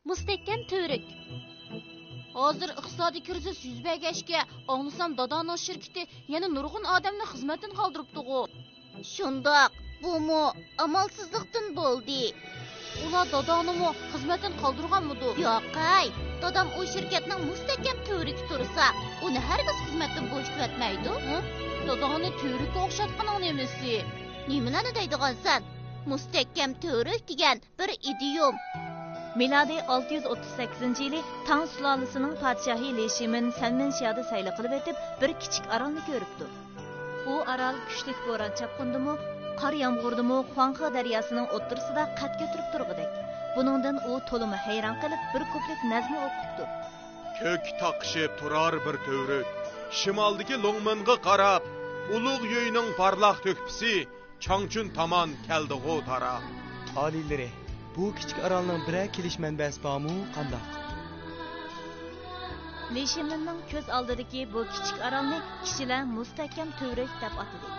mustahkam to'rik. Hozir iqtisodiy krizis yuz bergachga, o'g'lisam Dadaning shirkati yana nurg'un odamni xizmatdan qoldiribdi-ku. Shundoq, bu amalsizlikdan bo'ldi. Ular Dadanimi xizmatdan qoldirganmidi? Yo'qay, dadam o shirkatning mustahkam to'riki tursa, uni hargiz xizmatdan bo'shatmaydi. Dadani to'rikka o'xshatganing nemasi? Nimani deydigansan? Mustahkam to'rik degan bir idiom. Miladi 638-yili Tang sulolasining podshohi Leshimin Sanmenshiyada sayli qilib o'tib, bir kichik orolni ko'ribdi. U orol kuchli bo'ron chaqindimi, qor yomg'irdimi, Xuanxe daryosining o'ttirisida qad ko'tarib turg'idek. Buningdan u to'limi hayron qilib, bir ko'plik nazm o'qibdi. Ko'k taqishib turar bir to'rik, shimoldagi Longminga qarab, ulug' yo'yning parlaq to'kpisi Changchun tomon keldi-g'u tarab. Tolilari, bu kichik orolning biror kelish manbasi bormi, qandoq? Leshiminning ko'z oldidagi bu kichik orolni kishilar mustahkam to'rik deb atadi.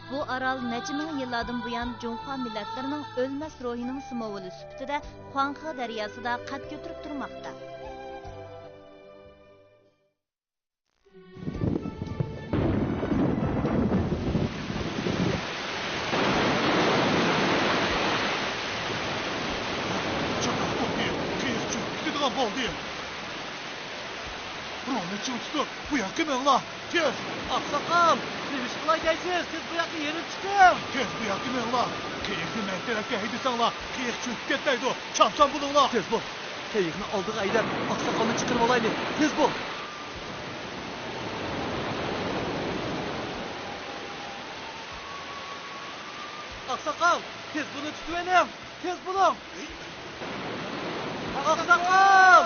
Bu orol necha ming yillardan buyon Junxo millatlarining o'lmas ruhining simovuli sifatida Xuanxe daryosida qad ko'tarib turmoqda. Bu yoqqa mengla. Tez, Oqsoqol, nima qilaysiz? Siz bu yoqqa yerib chiqing. Tez bu yoqqa mengla. Qiyiqni mantarafga haydasanglar, qiyiq cho'kib ketmaydi. Chapsan bulinglar. Tez bo'l. Qiyiqni oldiga aydab, oqsoqolni chiqarib olaylik. Tez bo'l. Oqsoqol, tez buni tutvening. Tez bo'ling. Oqsoqol!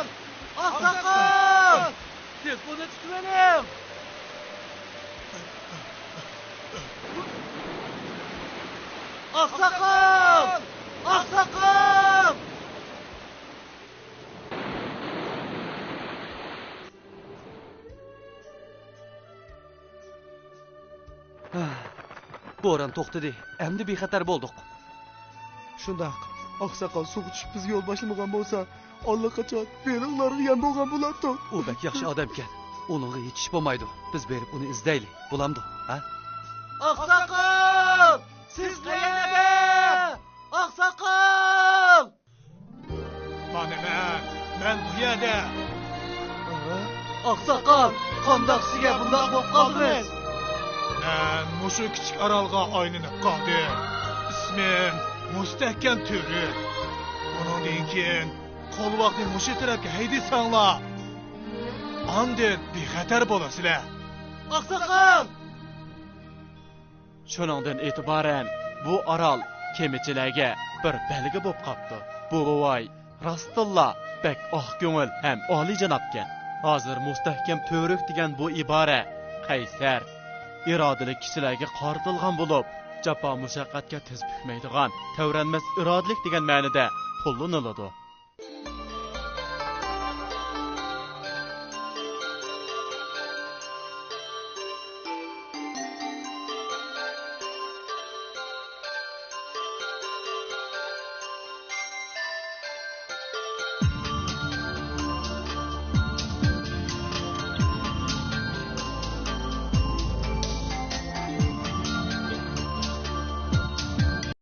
Oqsoqol! Tez buni tutvening. Oqsoqol! Oqsoqol! Bo'ron to'xtadi. Endi bexatar bo'ldik. Shundoq. Oqsoqol suv tushib bizga yo'l boshlamagan bo'lsa, allaqachon beringlarga yem bo'lgan bo'lardi. U bak yaxshi odam ekan. Uningga yetish bo'lmaydi. Biz berib uni izlaylik. Bo'lamdi, ha? Oqsoqol! Siz qayerda? Oqsoqol! Mana men bu yerda. Oqsoqol, qandoq sizga bundoq bo'lib qoldingiz? Men mushu kichik orolga aylanib qoldim. Ismim Mustahkam to'rik. Bundan keyin qo'lvoqni mushu tarafga haydasanglar, andin bexatar bo'lasizlar. Oqsoqol! Shuningdan e'tiboran bu orol kemichilarga bir belgi bo'lib qopti. Bu voy Rasululloh bek oq ko'ngil ham oliyjanobkan. Hozir mustahkam to'rik degan bu ibora qaysar, irodali kishilarga qartilgan bo'lib, jafo mushaqqatga tiz bukmaydigan, tavranmas irodalik degan ma'noda qo'llaniladi.